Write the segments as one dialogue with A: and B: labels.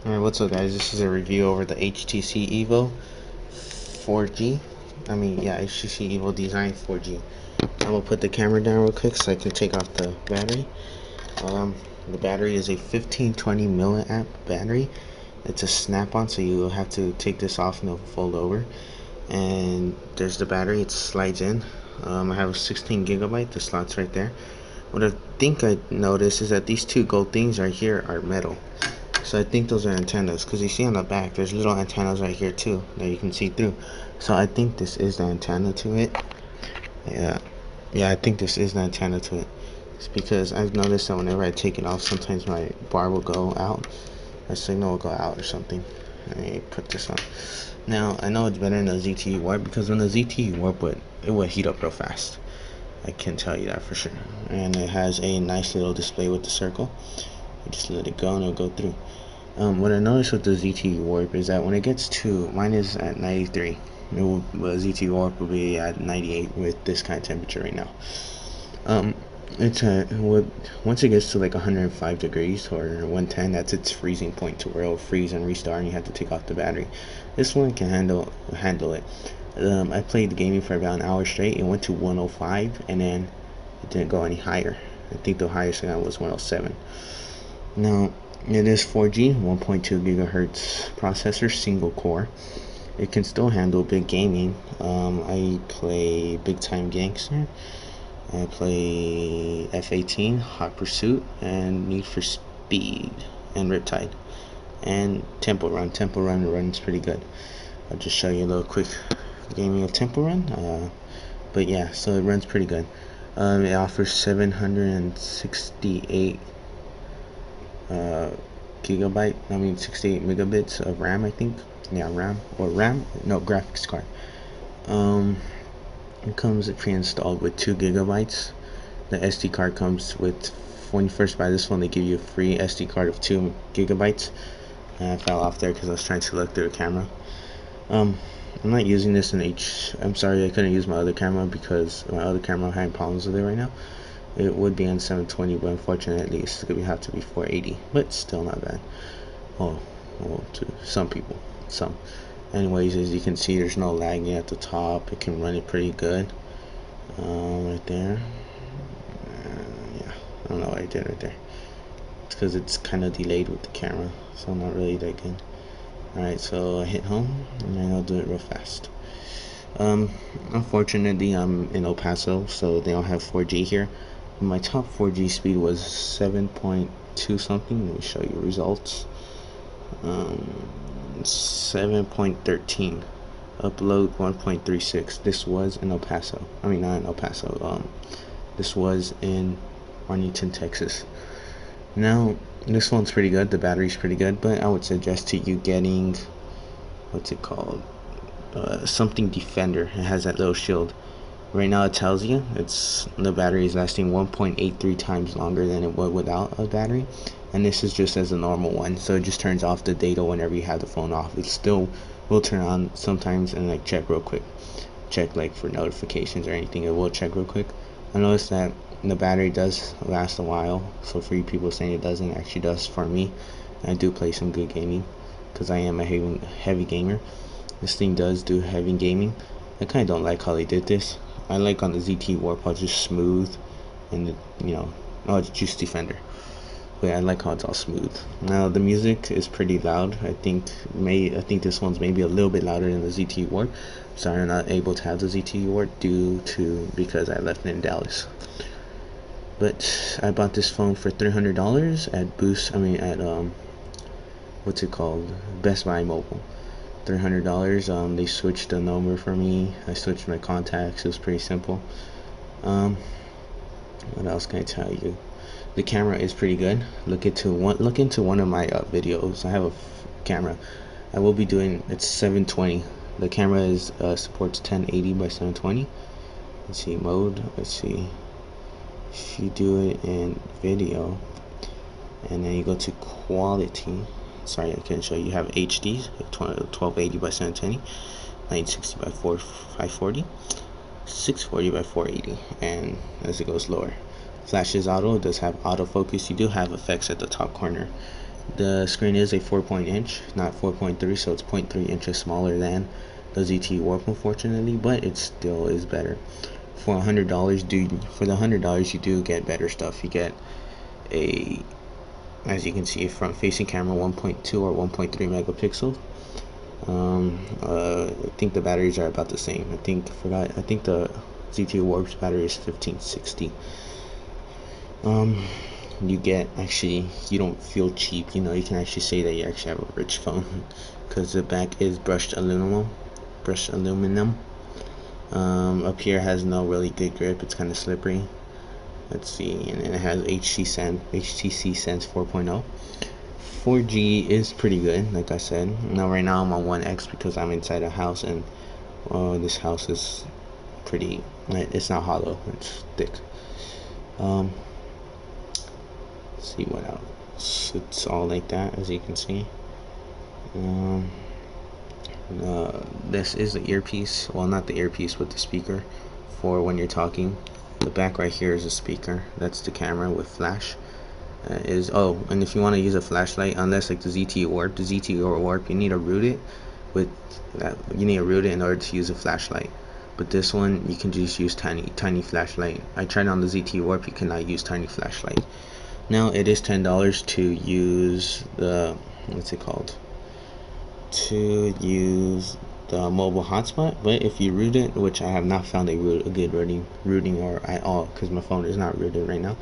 A: Alright, what's up guys? This is a review over the HTC Evo 4G. HTC Evo Design 4G. I'm gonna put the camera down real quick so I can take off the battery. The battery is a 1520 milliamp battery. It's a snap-on, so you have to take this off and it'll fold over. And there's the battery, it slides in. I have a 16 gigabyte, the slot's right there. What I think I noticed is that these two gold things right here are metal. So I think those are antennas, because you see on the back there's little antennas right here too that you can see through. So I think this is the antenna to it. Yeah, I think this is the antenna to it. It's because I've noticed that whenever I take it off, sometimes my bar will go out, my signal will go out or something. Let me put this on. Now I know it's better than the ZTE Warp, because when the ZTE Warp it would heat up real fast. I can tell you that for sure. And it has a nice little display with the circle. You just let it go and it'll go through. What I noticed with the ZTE Warp is that when it gets to, mine is at 93. ZTE Warp will be at 98 with this kind of temperature right now. Once it gets to like 105 degrees or 110, that's its freezing point, to where it'll freeze and restart and you have to take off the battery. This one can handle it. I played the gaming for about an hour straight. It went to 105 and then it didn't go any higher. I think the highest I got was 107. Now it is 4G, 1.2 gigahertz processor, single core. It can still handle big gaming. I play Big Time Gangster. I play F-18, Hot Pursuit, and Need for Speed, and Riptide, and Temple Run. Temple Run runs pretty good. I'll just show you a little quick gaming of Temple Run. But yeah, so it runs pretty good. It offers 768 68 megabits of RAM, I think. Yeah, graphics card. It comes pre-installed with 2 gigabytes. The SD card comes with, when you first buy this one, they give you a free SD card of 2 gigabytes. I fell off there because I was trying to look through the camera. I'm not using this in I'm sorry I couldn't use my other camera because my other camera I'm having problems with it right now. It would be on 720, but unfortunately it's going to have to be 480, but still not bad. Well, to some people. Anyways, as you can see, there's no lagging at the top. It can run it pretty good. Right there. Yeah, I don't know what I did right there. It's because it's kind of delayed with the camera, so not really that good. Alright, so I hit home, and then I'll do it real fast. Unfortunately, I'm in El Paso, so they don't have 4G here. My top 4G speed was 7.2 something. Let me show you results. 7.13. Upload 1.36. This was in El Paso. I mean, not in El Paso. This was in Arlington, Texas. Now, this one's pretty good. The battery's pretty good, but I would suggest to you getting, what's it called? Something Defender. It has that little shield. Right now it tells you the battery is lasting 1.83 times longer than it would without a battery, and this is just as a normal one, so it just turns off the data whenever you have the phone off. It still will turn on sometimes and like check real quick, check like for notifications or anything. It will check real quick. I noticed that the battery does last a while, so for you people saying it doesn't, it actually does for me. I do play some good gaming because I am a heavy gamer. This thing does do heavy gaming. I kind of don't like how they did this. I like on the ZT Warp how it's just smooth, and it's just Defender. But yeah, I like how it's all smooth. Now the music is pretty loud. I think this one's maybe a little bit louder than the ZT Warp. Sorry, I'm not able to have the ZT Warp because I left it in Dallas. But I bought this phone for $300 at what's it called? Best Buy Mobile. $300. They switched the number for me. I switched my contacts. It was pretty simple. What else can I tell you? The camera is pretty good. Look into one of my videos. I have a camera. I will be doing. It's 720. The camera supports 1080 by 720. Let's see mode. Let's see. If you do it in video, and then you go to quality. Sorry, I can't show you. You have HD, 1280 by 720, 960 by 540, 640 by 480, and as it goes lower. Flashes auto. It does have autofocus. You do have effects at the top corner, The screen is a 4 inch, not 4.3, so it's 0.3 inches smaller than the ZTE Warp, unfortunately, but it still is better. For $100, for the $100 you do get better stuff. You get a, as you can see, a front-facing camera, 1.2 or 1.3 megapixels. I think the batteries are about the same. I think the ZTE Warp's battery is 1560. You get, actually, you don't feel cheap. You know, you can actually say that you actually have a rich phone because the back is brushed aluminum. Up here has no really good grip. It's kind of slippery. Let's see, and it has HTC Sense 4.0. 4G is pretty good, like I said. Now right now I'm on 1X because I'm inside a house, and this house is pretty, it's not hollow, it's thick. Let's see what else. It's all like that, as you can see. This is the earpiece, well, not the earpiece, but the speaker for when you're talking. The back right here is a speaker. That's the camera with flash. And if you want to use a flashlight, unless like the ZTE Warp, you need to root it with that. You need to root it in order to use a flashlight. But this one, you can just use tiny flashlight. I tried on the ZTE Warp, you cannot use tiny flashlight. Now it is $10 to use the, what's it called? To use the mobile hotspot, but if you root it, which I have not found a good rooting or at all, because my phone is not rooted right now.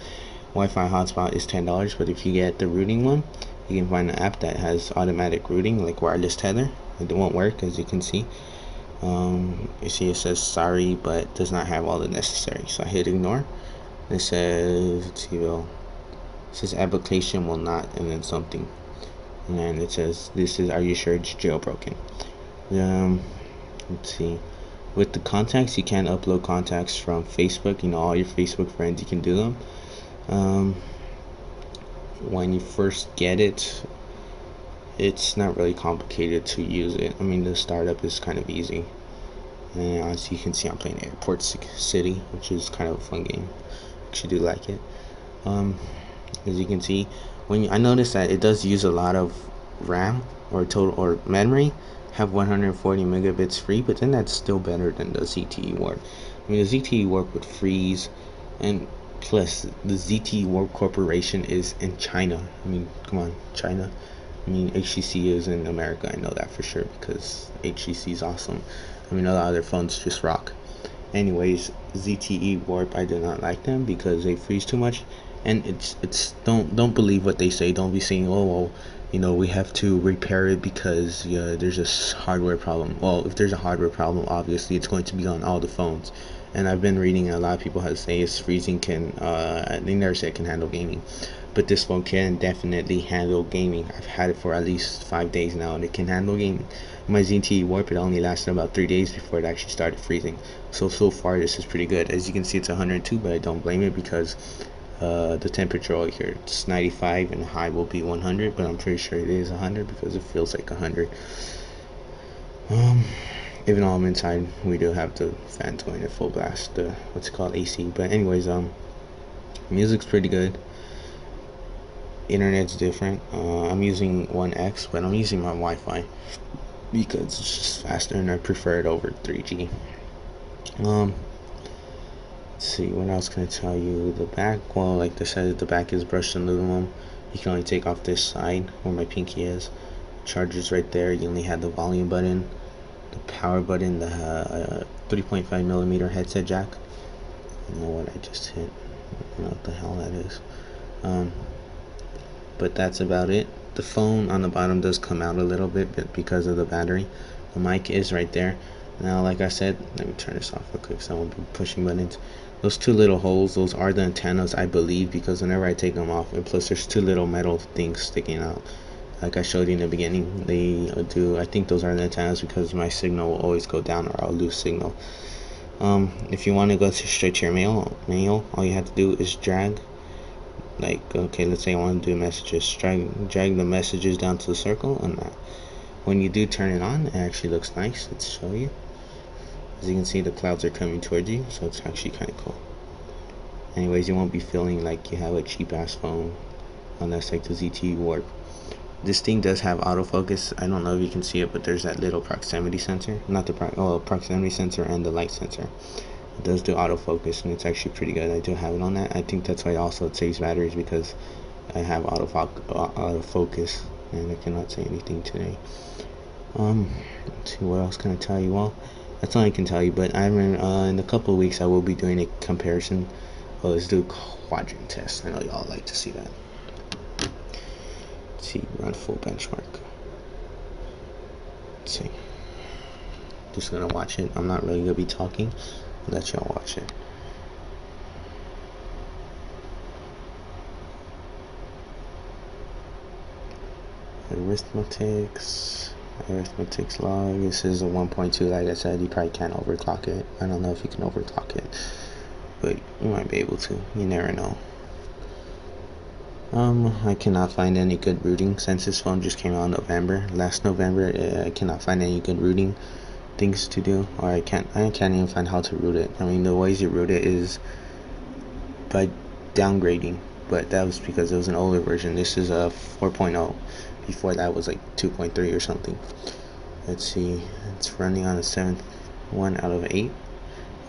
A: Wi-Fi hotspot is $10, but if you get the rooting one, you can find an app that has automatic rooting, like wireless tether. It won't work, as you can see. You see it says sorry, but does not have all the necessary. So I hit ignore. It says, let's see, it says application will not, and then something, and then it says, this is, are you sure it's jailbroken? Let's see. With the contacts, you can upload contacts from Facebook. You know, all your Facebook friends, you can do them. When you first get it, it's not really complicated to use it. I mean, the startup is kind of easy. And as you can see, I'm playing Airport City, which is kind of a fun game. I actually do like it. As you can see, I noticed that it does use a lot of RAM or memory. Have 140 megabits free, but then that's still better than the ZTE Warp. I mean, the ZTE Warp would freeze, and plus the ZTE Warp Corporation is in China. I mean, come on, China. I mean, HTC is in America. I know that for sure because HTC is awesome. I mean, a lot of their phones just rock. Anyways, ZTE Warp, I do not like them because they freeze too much, and it's don't believe what they say. Don't be saying, oh well, you know, we have to repair it because there's a hardware problem. Well, if there's a hardware problem, obviously it's going to be on all the phones. And I've been reading, a lot of people have say it's freezing can, they never said it can handle gaming, but this phone can definitely handle gaming. I've had it for at least 5 days now, and it can handle gaming. My ZTE Warp, it only lasted about 3 days before it actually started freezing. So far this is pretty good. As you can see, it's 102, but I don't blame it because the temperature over here, it's 95 and high will be 100, but I'm pretty sure it is 100 because it feels like 100. Even though I'm inside, we do have the fans going at full blast, the what's it called, AC. But anyways, music's pretty good. Internet's different. I'm using 1X, but I'm using my Wi-Fi because it's just faster, and I prefer it over 3G. Let's see, what else can I tell you? The back, well, like I said, the back is brushed aluminum. You can only take off this side where my pinky is. Charger's right there. You only have the volume button, the power button, the 3.5 millimeter headset jack. I don't know what I just hit. I don't know what the hell that is. But that's about it. The phone on the bottom does come out a little bit, but because of the battery. The mic is right there. Now, like I said, let me turn this off real quick so I won't be pushing buttons. Those two little holes, those are the antennas, I believe, because whenever I take them off, and plus there's two little metal things sticking out. Like I showed you in the beginning, they do, I think those are the antennas because my signal will always go down or I'll lose signal. If you want to go straight to your mail, all you have to do is drag. Like, okay, let's say I want to do messages. Drag the messages down to the circle, and when you do turn it on, it actually looks nice. Let's show you. As you can see, the clouds are coming towards you, so it's actually kind of cool. Anyways, you won't be feeling like you have a cheap ass phone unless like the ZTE Warp. This thing does have autofocus. I don't know if you can see it, but there's that little proximity sensor, not the proximity sensor and the light sensor. It does do autofocus, and it's actually pretty good. I do have it on that. I think that's why also it saves batteries, because I have autofocus, and I cannot say anything today. Let's see, what else can I tell you? Well, that's all I can tell you. But in a couple of weeks I will be doing a comparison. Well, let's do a quadrant test. I know y'all like to see that. Let's see, run full benchmark. Let's see. Just gonna watch it. I'm not really gonna be talking. I'll let y'all watch it. Arithmetics log. This is a 1.2. Like I said, you probably can't overclock it. I don't know if you can overclock it, but you might be able to. You never know. I cannot find any good routing since this phone just came out in November. Last November, I cannot find any good routing things to do, or I can't even find how to route it. I mean, the ways you route it is by downgrading, but that was because it was an older version. This is a 4.0. Before that was like 2.3 or something. Let's see, it's running on a 7.1 out of 8.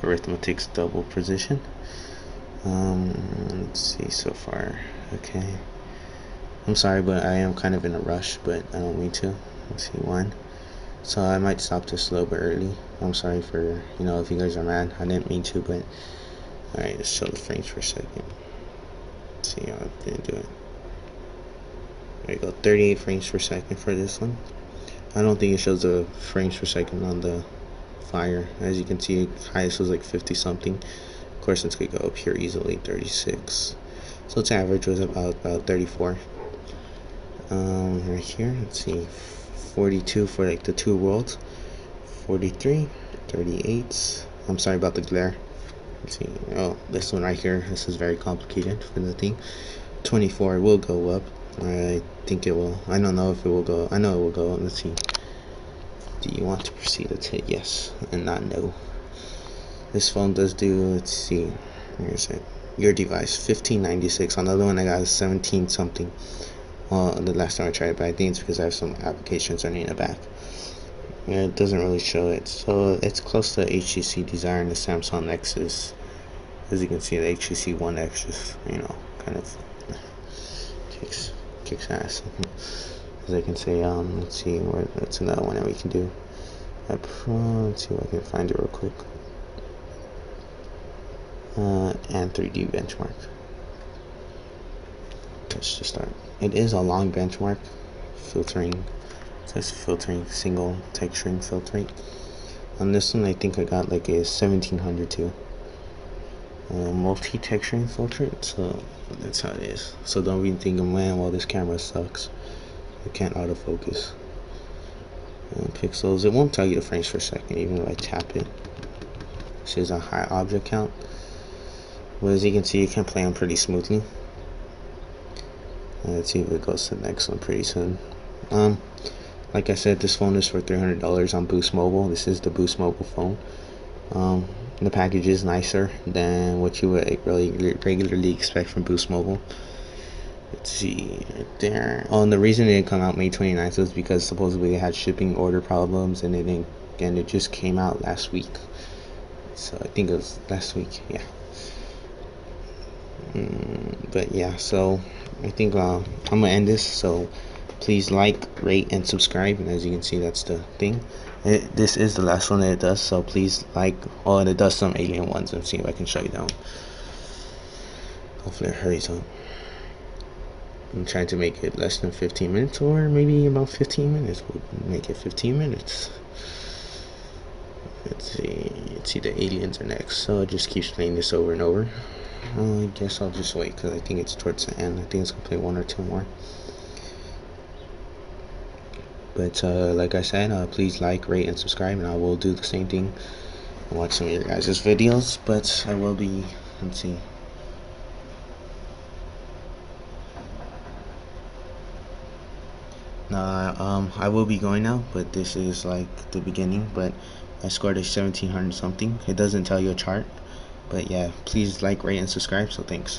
A: Arithmetic's double precision. Let's see so far. Okay, I'm sorry, but I am kind of in a rush, but I don't mean to. Let's see, 1. So I might stop this a little bit early. I'm sorry for, if you guys are mad. I didn't mean to, but alright, let's show the frames per second. Let's see how I didn't do it. There you go, 38 frames per second for this one. I don't think it shows the frames per second on the Fire. As you can see, highest was like 50 something. Of course, it's gonna go up here easily, 36. So its average was about 34. Right here, let's see, 42 for like the 2 worlds, 43, 38. I'm sorry about the glare. Let's see. Oh, this one right here. This is very complicated for the thing. 24 will go up. I think it will. I don't know if it will go. I know it will go up. Let's see. Do you want to proceed? Let's hit yes and not no. This phone does do. Let's see. Here's it. Your device 1596. On the other one I got 17 something. Well, the last time I tried it, but I think it's because I have some applications running in the back. Yeah, it doesn't really show it. So it's close to HTC Desire and the Samsung Nexus. As you can see, the HTC One X just, kind of kicks ass. As I can say, let's see, that's another one that we can do. Let's see if I can find it real quick. And 3D benchmark. Touch to start. It is a long benchmark. Filtering. It says filtering, single texturing filtering. On this one, I think I got like a 1700 too. Multi-texturing filter. So that's how it is. So don't be thinking, man, well, this camera sucks. It can't autofocus. Pixels. It won't tell you the frames per second, even if I tap it. It says a high object count. But as you can see, it can play on pretty smoothly. Let's see if it goes to the next one pretty soon. Like I said, this phone is for $300 on Boost Mobile. This is the Boost Mobile phone. The package is nicer than what you would really regularly expect from Boost Mobile. Let's see right there. Oh, and the reason it didn't come out May 29th was because supposedly it had shipping order problems, and it just came out last week. So I think it was last week, yeah. But yeah, so I think I'm gonna end this. So please like, rate, and subscribe. And as you can see, that's the thing. This is the last one that it does. So please like. Oh, and it does some alien ones. Let's see if I can show you that one. Hopefully it hurries up. I'm trying to make it less than 15 minutes, or maybe about 15 minutes. We'll make it 15 minutes. Let's see, the aliens are next. So it just keeps playing this over and over. I guess I'll just wait because I think it's towards the end. I think it's gonna play 1 or 2 more. But like I said, please like, rate, and subscribe, and I will do the same thing and watch some of your guys' videos. But I will be, let's see. I will be going now, but this is like the beginning. But I scored a 1700 something. It doesn't tell you a chart, but yeah, please like, rate, and subscribe. So thanks.